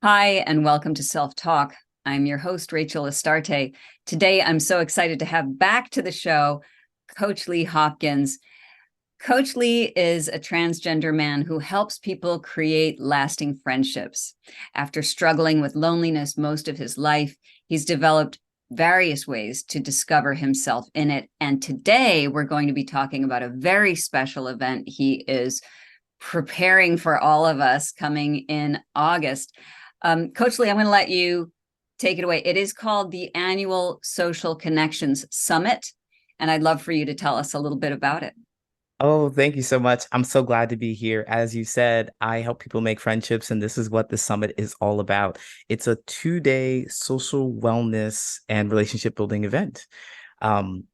Hi, and welcome to Self Talk. I'm your host, Rachel Astarte. Today, I'm so excited to have back to the show Coach Lee Hopkins. Coach Lee is a transgender man who helps people create lasting friendships. After struggling with loneliness most of his life, he's developed various ways to discover himself in it. And today, we're going to be talking about a very special event he is preparing for all of us coming in August. Coach Lee, I'm going to let you take it away. It is called the Annual Social Connections Summit, and I'd love for you to tell us a little bit about it. Oh, thank you so much. I'm so glad to be here. As you said, I help people make friendships, and this is what the summit is all about. It's a 2-day social wellness and relationship building event.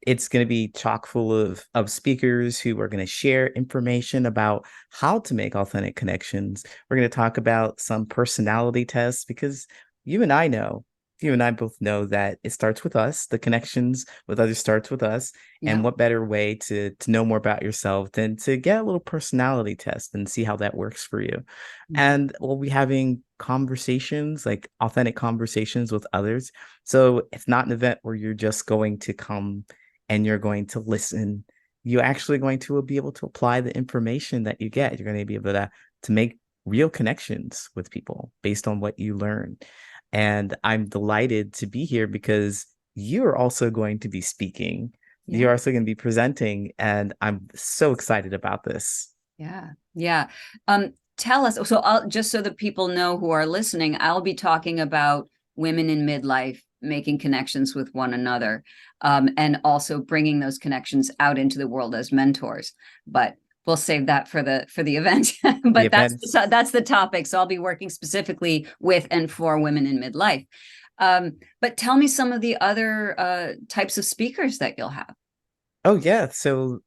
It's going to be chock full of speakers who are going to share information about how to make authentic connections. We're going to talk about some personality tests because you and I know, you and I both know that it starts with us. The connections with others starts with us. And Yeah. what better way to know more about yourself than to get a little personality test and see how that works for you. Mhm. And we'll be having conversations, like authentic conversations with others. So it's not an event where you're just going to come and you're going to listen. You're actually going to be able to apply the information that you get. You're going to be able to make real connections with people based on what you learn. And I'm delighted to be here because you're also going to be speaking. Yeah. You're also going to be presenting, and I'm so excited about this. Yeah. Yeah. Tell us, so just so that people know who are listening, I'll be talking about women in midlife making connections with one another, and also bringing those connections out into the world as mentors. But we'll save that for the event. The But events. that's the topic. So I'll be working specifically with and for women in midlife. But tell me some of the other types of speakers that you'll have. Oh yeah. So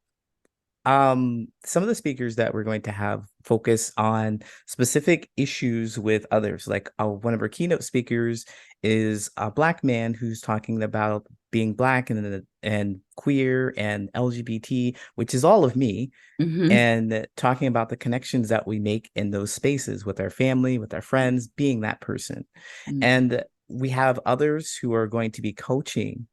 some of the speakers that we're going to have focus on specific issues with others. Like one of our keynote speakers is a Black man who's talking about being Black and queer and LGBT, which is all of me, Hmm. and talking about the connections that we make in those spaces with our family, with our friends, being that person. And we have others who are going to be coaching.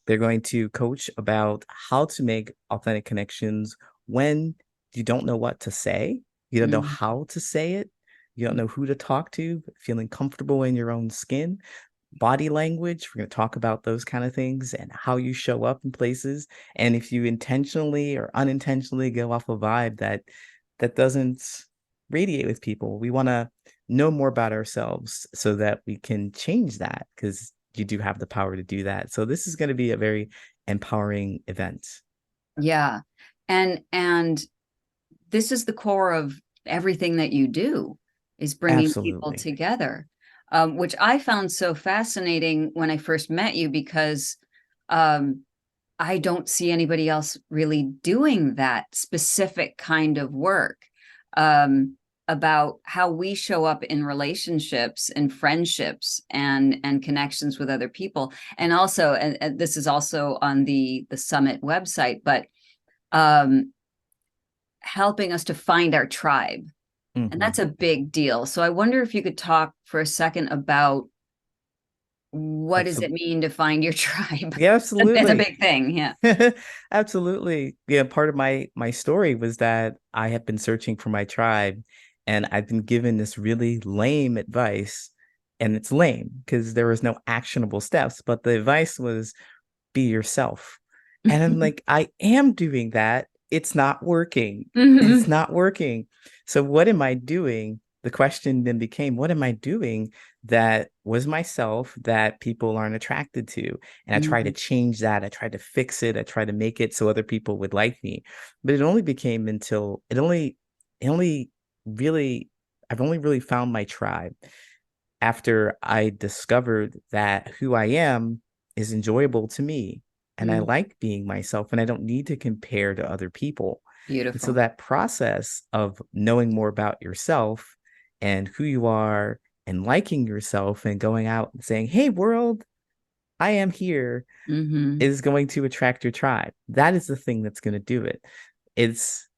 They're going to coach about how to make authentic connections when you don't know what to say, you don't know Hmm. how to say it, you don't know who to talk to, feeling comfortable in your own skin. Body language, we're going to talk about those kind of things and how you show up in places. And if you intentionally or unintentionally go off a vibe that doesn't radiate with people, we want to know more about ourselves so that we can change that because you do have the power to do that. So this is going to be a very empowering event. Yeah. And this is the core of everything that you do is bringing people Absolutely. together, which I found so fascinating when I first met you because um, I don't see anybody else really doing that specific kind of work, um, about how we show up in relationships and friendships and connections with other people. And also, and this is also on the summit website, but um, helping us to find our tribe. And that's Hmm. a big deal. So I wonder if you could talk for a second about what does it Absolutely. mean to find your tribe? Yeah, That's a absolutely. big thing. Yeah. Absolutely. Yeah, part of my story was that I have been searching for my tribe and I've been given this really lame advice. And it's lame because there was no actionable steps, but the advice was be yourself. And I'm like, I am doing that. It's not working. It's Hmm. not working. So what am I doing? The question then became, what am I doing that was myself that people aren't attracted to? And I try to Hmm. change that. I try to fix it. I try to make it so other people would like me. But it only became until it only really, I've only really found my tribe after I discovered that who I am is enjoyable to me and I Hmm. like being myself and I don't need to compare to other people. And so Beautiful. that process of knowing more about yourself and who you are and liking yourself and going out and saying, "Hey world, I am here," Hmm. is going to attract your tribe. That is the thing that's going to do it. It's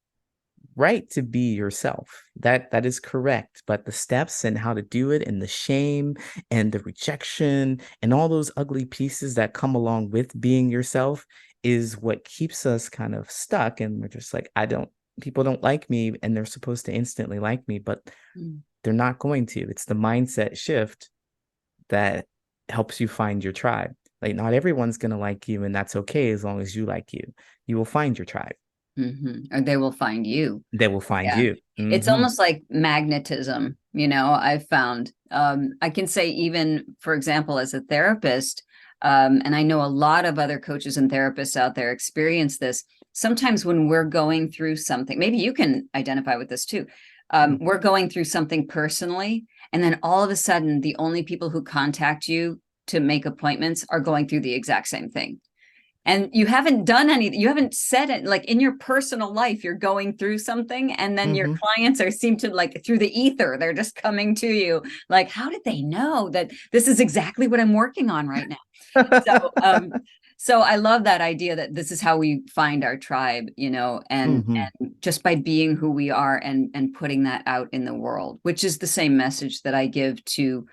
right to be yourself. That is correct. But the steps and how to do it and the shame and the rejection and all those ugly pieces that come along with being yourself is what keeps us kind of stuck. And we're just like, people don't like me and they're supposed to instantly like me, but Mm. they're not going to. It's the mindset shift that helps you find your tribe. Like, not everyone's going to like you, and that's okay as long as you like you. You will find your tribe. Or they will find you. They will find Yeah. you. It's Hmm. almost like magnetism, I've found. I can say, even, for example, as a therapist, and I know a lot of other coaches and therapists out there experience this. Sometimes when we're going through something, maybe you can identify with this too. We're going through something personally, and then all of a sudden, the only people who contact you to make appointments are going through the exact same thing. And you haven't done anything, you haven't said it, like in your personal life you're going through something, and then your Hmm. clients are seem to, like, through the ether, they're just coming to you, like, how did they know that this is exactly what I'm working on right now? So I love that idea that this is how we find our tribe, Hmm. and just by being who we are, and putting that out in the world, which is the same message that I give to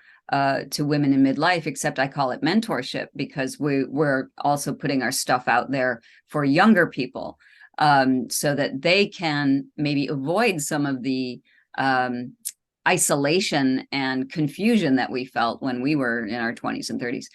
women in midlife, except I call it mentorship, because we're also putting our stuff out there for younger people, so that they can maybe avoid some of the um, isolation and confusion that we felt when we were in our 20s and 30s.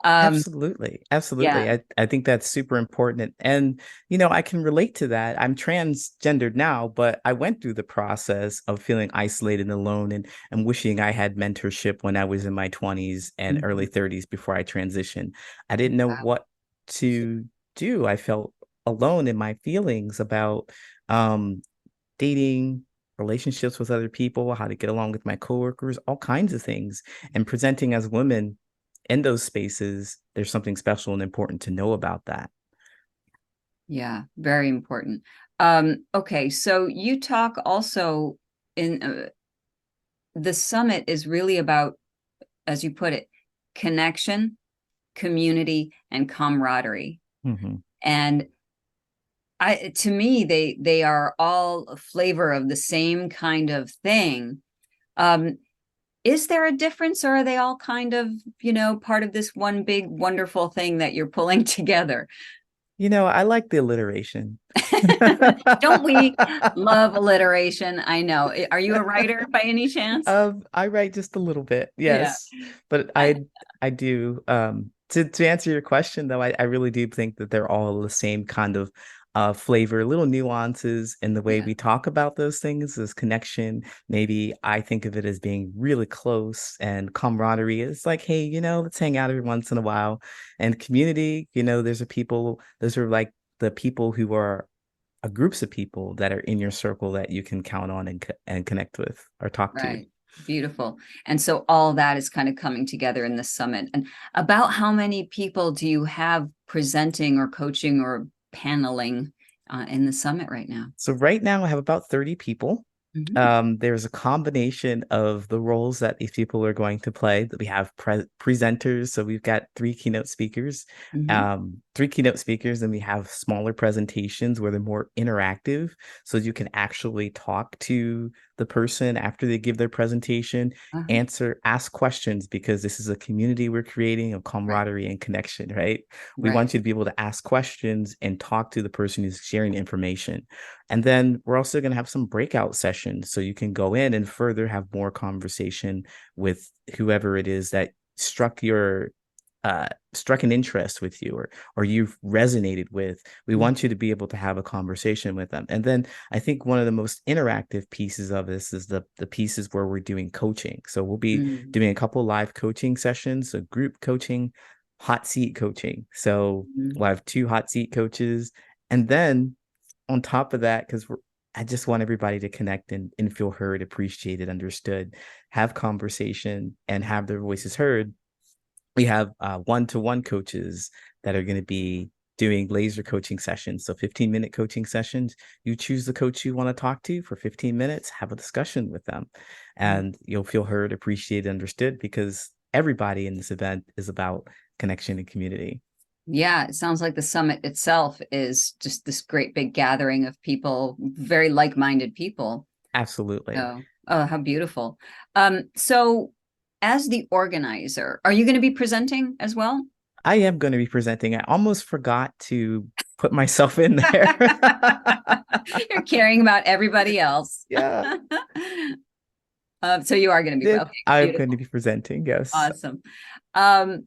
Um, Absolutely. Absolutely. yeah, I think that's super important. And, I can relate to that. I'm transgendered now, but I went through the process of feeling isolated and alone and wishing I had mentorship when I was in my 20s and mhm. early 30s before I transitioned. I didn't know Wow. what to do. I felt alone in my feelings about um, dating, relationships with other people, how to get along with my coworkers, all kinds of things. And presenting as women in those spaces, there's something special and important to know about that. Yeah, very important. Okay, so you talk also in the summit is really about, as you put it, connection, community, and camaraderie. Hmm. And to me, they are all a flavor of the same kind of thing. Um, is there a difference, or are they all kind of, part of this one big wonderful thing that you're pulling together? I like the alliteration. Don't we love alliteration? I know. Are you a writer by any chance? I write just a little bit, Yeah. yes, but I, I do. To answer your question though, I really do think that they're all the same kind of flavor, little nuances in the way yeah, we talk about those things. This connection, maybe I think of it as being really close, and camaraderie is like, hey, let's hang out every once in a while. And community, those are like the people who are groups of people that are in your circle that you can count on and connect with or talk to. right. Beautiful. And so all that is kind of coming together in this summit. And about how many people do you have presenting or coaching or paneling in the summit right now? So right now I have about 30 people. Mhm. There's a combination of the roles that these people are going to play. That we have presenters, so we've got Mhm. three keynote speakers, and we have smaller presentations where they're more interactive, so you can actually talk to the person after they give their presentation, Uh-huh. ask questions, because this is a community we're creating of Right. camaraderie and connection, right? We Right. want you to be able to ask questions and talk to the person who's sharing information. And then we're also going to have some breakout sessions so you can go in and further have more conversation with whoever it is that struck an interest with you, or you've resonated with. We Mhm. want you to be able to have a conversation with them. And then I think one of the most interactive pieces of this is the pieces where we're doing coaching. So we'll be Mhm. doing a couple live coaching sessions, so group coaching, hot seat coaching. So Mhm. we'll have two hot seat coaches. And then on top of that, because I just want everybody to connect and feel heard, appreciated, understood, have conversation, and have their voices heard. We have one-to-one coaches that are going to be doing laser coaching sessions. So 15-minute coaching sessions. You choose the coach you want to talk to for 15 minutes, have a discussion with them, and you'll feel heard, appreciated, understood, because everybody in this event is about connection and community. Yeah, it sounds like the summit itself is just this great big gathering of people, very like-minded people. Absolutely. So, oh, how beautiful. So as the organizer, are you going to be presenting as well? I am going to be presenting. I almost forgot to put myself in there. You're caring about everybody else. Yeah, So you are going to be, did. okay, I'm going to beautiful. be presenting. Yes. Awesome. Um,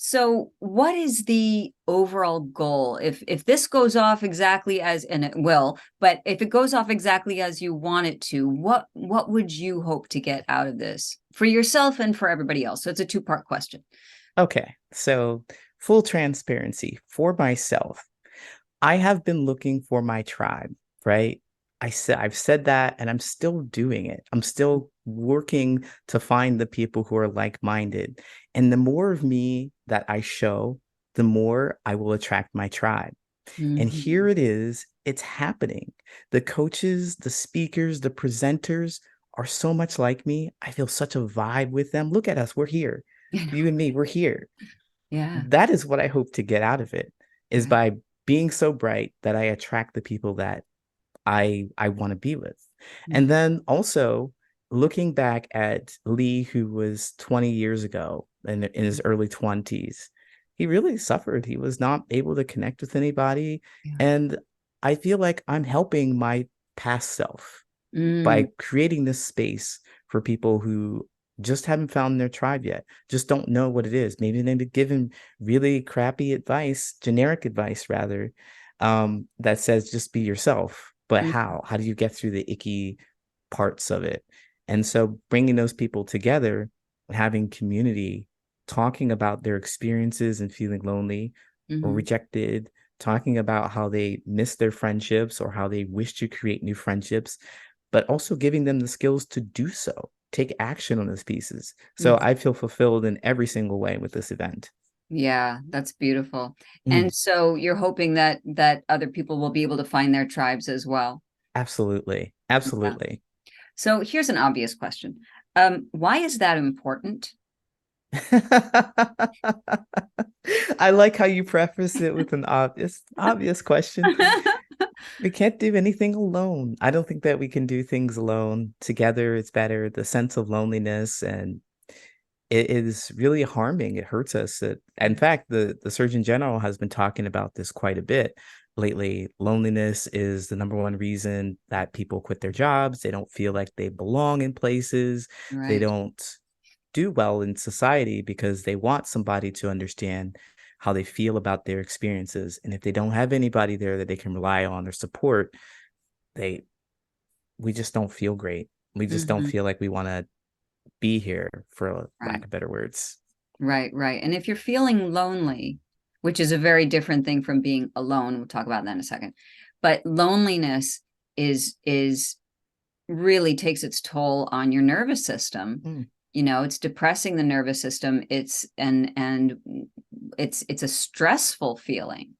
So what is the overall goal? If this goes off exactly as, and it will, but if it goes off exactly as you want it to, what would you hope to get out of this for yourself and for everybody else? So it's a two-part question. Okay. So, full transparency for myself. I have been looking for my tribe, right? I've said that and I'm still doing it. I'm still working to find the people who are like-minded. And the more of me that I show, the more I will attract my tribe. And here Mhm. it is, it's happening. The coaches, the speakers, the presenters are so much like me. I feel such a vibe with them. Look at us, we're here. You and me, we're here. Yeah. That is what I hope to get out of it, is Right. by being so bright that I attract the people that I want to be with. And Mhm. then also looking back at Lee, who was 20 years ago in his early 20s, he really suffered. He was not able to connect with anybody. Yeah. And I feel like I'm helping my past self by Mm, creating this space for people who just haven't found their tribe yet, just don't know what it is. Maybe they've given really crappy advice, generic advice rather, that says just be yourself. But mm, how? How do you get through the icky parts of it? And so bringing those people together, having community, talking about their experiences and feeling lonely or mhm. rejected, talking about how they miss their friendships or how they wish to create new friendships, but also giving them the skills to do so, take action on those pieces. So Mm. I feel fulfilled in every single way with this event. Yeah, that's beautiful. Mm, And so you're hoping that other people will be able to find their tribes as well. absolutely. Yeah. Absolutely. So here's an obvious question. Why is that important? I like how you preface it with an obvious question. We can't do anything alone. I don't think that we can do things alone. Together, it's better. The sense of loneliness and it is really harming. It hurts us. In fact, the Surgeon General has been talking about this quite a bit lately. Loneliness is the number one reason that people quit their jobs. They don't feel like they belong in places. They Right. don't do well in society because they want somebody to understand how they feel about their experiences. And if they don't have anybody there that they can rely on or support, they we just don't feel great. We just don't Hmm. feel like we want to be here, for lack Right. of better words. Right. Right. And if you're feeling lonely, which is a very different thing from being alone, we'll talk about that in a second. But loneliness is really takes its toll on your nervous system. Mm. You know, it's depressing the nervous system. And it's a stressful feeling.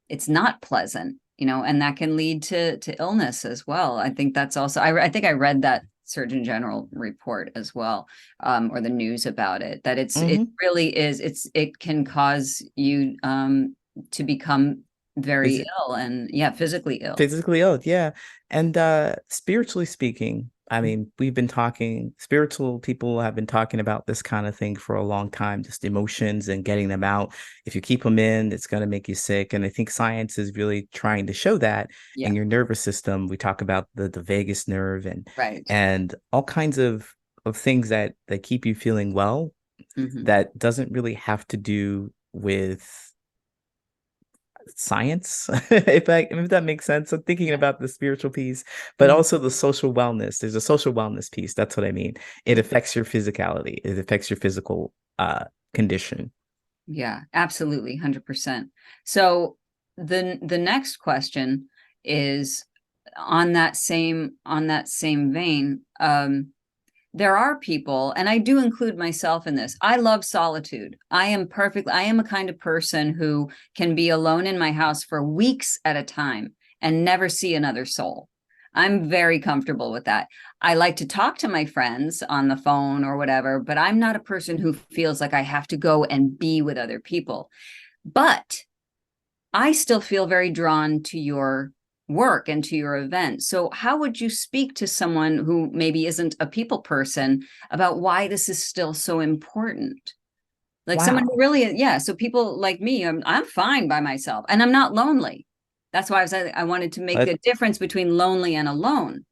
It's not pleasant, you know, and that can lead to illness as well. I think that's also, I think I read that Surgeon General report as well, or the news about it, that it Mhm. really is, it can cause you to become very Phys ill and, yeah, physically ill. physically ill, yeah, and, spiritually speaking, I mean, we've been talking spiritual people have been talking about this kinda thing for a long time, just emotions and getting them out. If you keep them in, it's gonna make you sick, and I think science is really trying to show that in Yeah. your nervous system. We talk about the vagus nerve Right. and all kinds of things that keep you feeling well, Hmm. that doesn't really have to do with science, if that makes sense. So thinking Yeah. about the spiritual piece, but Mhm. also the social wellness. There's a social wellness piece. That's what I mean. It affects your physicality. It affects your physical condition. Yeah, absolutely, 100%. So the next question is on that same vein. There are people, and I do include myself in this. I love solitude. I am a kind of person who can be alone in my house for weeks at a time and never see another soul. I'm very comfortable with that. I like to talk to my friends on the phone or whatever, but I'm not a person who feels like I have to go and be with other people. But I still feel very drawn to your work and to your event. So how would you speak to someone who maybe isn't a people person about why this is still so important? Like someone who Wow. really, yeah. So people like me, I'm fine by myself and I'm not lonely. That's why I wanted to make the But difference between lonely and alone.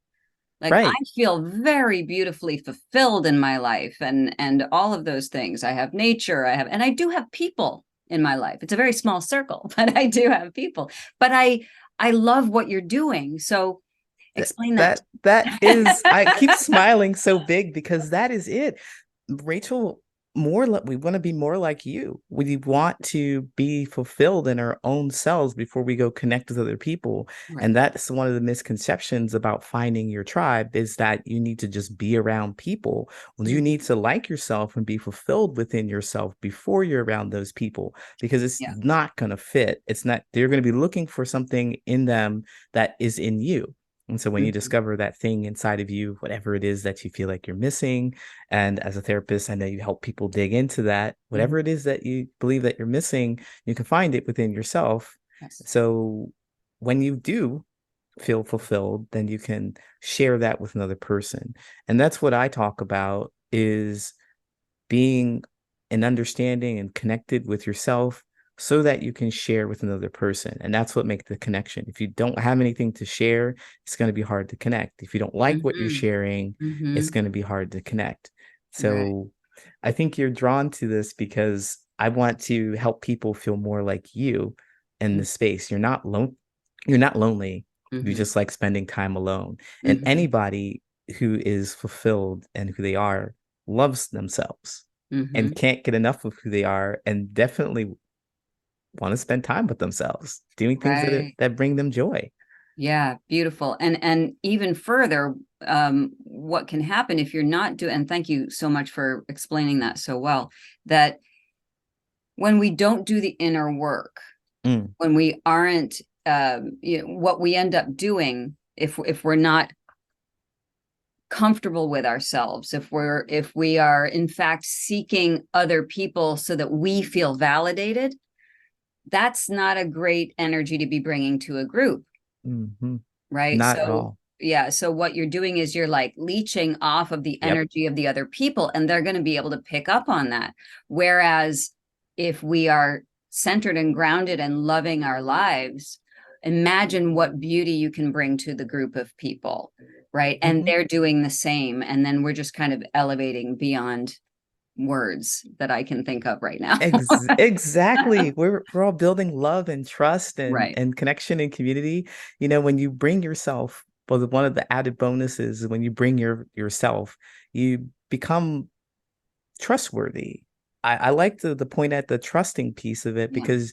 Like I right. feel very beautifully fulfilled in my life and all of those things. I have nature, and I do have people in my life. It's a very small circle, but I do have people. But I love what you're doing. So explain that. That is, I keep smiling so big because that is it. Rachel, we want to be more like you. We want to be fulfilled in our own selves before we go connect with other people. Right. And that's one of the misconceptions about finding your tribe, is that you need to just be around people. Well, you Mhm. need to like yourself and be fulfilled within yourself before you're around those people, because it's Yeah. not going to fit. It's not, they're going to be looking for something in them that is in you. And so when you Mhm. discover that thing inside of you, whatever it is that you feel like you're missing, and as a therapist, I know you help people dig into that, Mhm. whatever it is that you believe that you're missing, you can find it within yourself. Yes. So when you do feel fulfilled, then you can share that with another person. And that's what I talk about, is being and understanding and connected with yourself so that you can share with another person. And that's what makes the connection. If you don't have anything to share, it's going to be hard to connect. If you don't like what you're Mhm. sharing, it's Mhm. going to be hard to connect. Right. So I think you're drawn to this because I want to help people feel more like you in the space. You're not lonely. You Mhm. just like spending time alone. And Mhm. anybody who is fulfilled and who they are loves themselves and Mhm. can't get enough of who they are, and definitely want to spend time with themselves, doing things Right. that bring them joy. Yeah, beautiful. And even further, what can happen if you're not doing, and thank you so much for explaining that so well, that when we don't do the inner work, Mm, when we aren't, what we end up doing, if we're not comfortable with ourselves, if we are in fact seeking other people so that we feel validated, that's not a great energy to be bringing to a group. mhm. Right? Not at So, all. yeah, so what you're doing is you're like leeching off of the Yep. energy of the other people, and they're going to be able to pick up on that. Whereas if we are centered and grounded and loving our lives, imagine what beauty you can bring to the group of people, right? And Mhm. they're doing the same. And then we're just kind of elevating beyond words that I can think of right now. Exactly. We're all building love and trust Right. and connection and community. You know, when you bring yourself, well, one of the added bonuses is when you bring yourself, you become trustworthy. I like the point at the trusting piece of it, Yeah. because,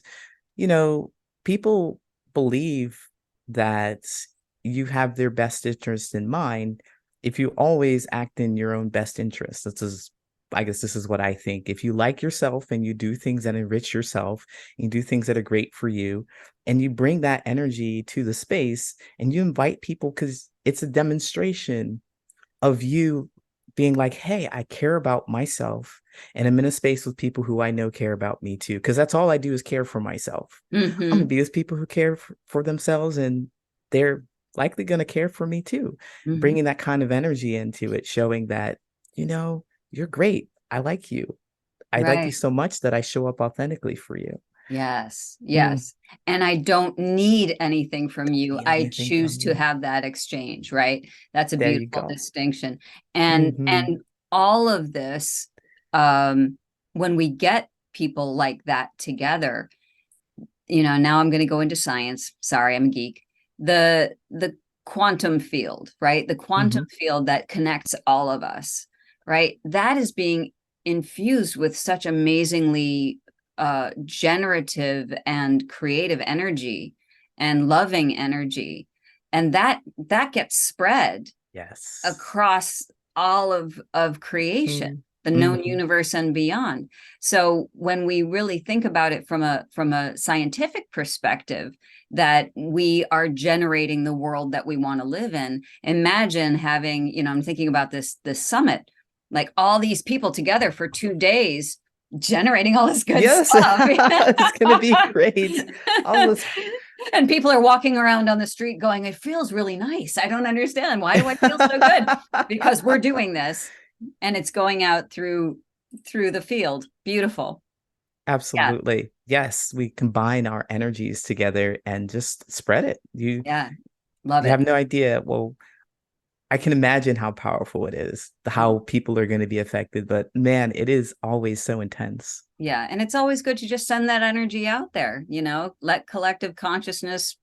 you know, people believe that you have their best interest in mind if you always act in your own best interest. I guess this is what I think. If you like yourself and you do things that enrich yourself, you do things that are great for you, and you bring that energy to the space and you invite people, because it's a demonstration of you being like, hey, I care about myself, and I'm in a space with people who I know care about me too. Because that's all I do is care for myself. I'm gonna Mm-hmm. be with people who care for themselves, and they're likely gonna care for me too. Mm-hmm. Bringing that kind of energy into it, showing that, you know, you're great. I like you. I like you Right. so much that I show up authentically for you. Yes, Mm, yes. And I don't need anything from you. need I anything choose from to you. have that exchange, right? That's a There you beautiful go. distinction. And Hmm. and all of this, um, when we get people like that together, now I'm going to go into science. Sorry, I'm a geek. The quantum field, right? The quantum Hmm. field that connects all of us, right? That is being infused with such amazingly generative and creative energy and loving energy, and that gets spread Yes. across all of creation, Mm, the known mhm. universe and beyond. So when we really think about it from a scientific perspective, that we are generating the world that we want to live in, imagine having, I'm thinking about this summit, like all these people together for 2 days, generating all this good Yes, stuff. it's going to be great. All this. And people are walking around on the street going, it feels really nice. I don't understand. Why do I feel so good? Because we're doing this and it's going out through the field. Beautiful. Yeah. Absolutely. Yes, we combine our energies together and just spread it. Yeah. Love You it. have no idea. Well, I can imagine how powerful it is, how people are going to be affected, but man, it is always so intense. Yeah. And it's always good to just send that energy out there, let collective consciousness,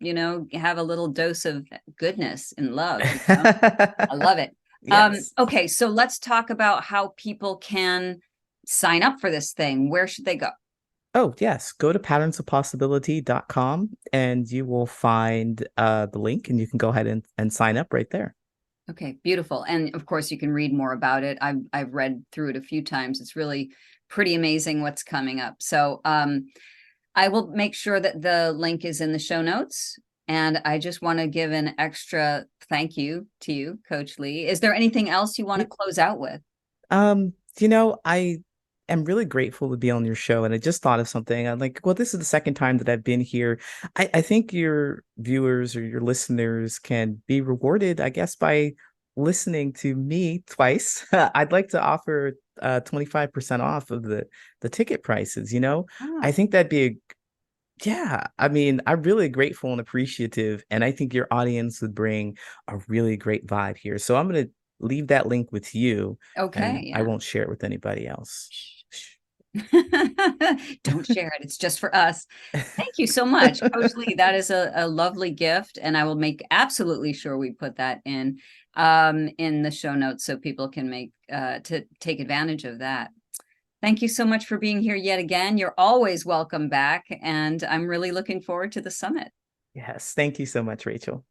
have a little dose of goodness and love. I love it. Yes. Okay. So let's talk about how people can sign up for this thing. Where should they go? Oh, yes. Go to patternsofpossibility.com and you will find the link and you can go ahead and sign up right there. Okay, beautiful. And of course, you can read more about it. I've read through it a few times. It's really pretty amazing what's coming up. So I will make sure that the link is in the show notes. And I just want to give an extra thank you to you, Coach Lee. Is there anything else you want to close out with? I am really grateful to be on your show, and I just thought of something. I'm like, well, this is the second time that I've been here. I think your viewers or your listeners can be rewarded, I guess, by listening to me twice. I'd like to offer 25% off of the ticket prices, I Oh, think that'd be yeah, I mean, I'm really grateful and appreciative, and I think your audience would bring a really great vibe here. So I'm going to leave that link with you, okay. and I Yeah. won't share it with anybody else. Don't share it. It's just for us. Thank you so much, Coach Lee. That is a lovely gift, and I will make absolutely sure we put that in the show notes so people can make to take advantage of that. Thank you so much for being here yet again. You're always welcome back, and I'm really looking forward to the summit. Yes, thank you so much, Rachel.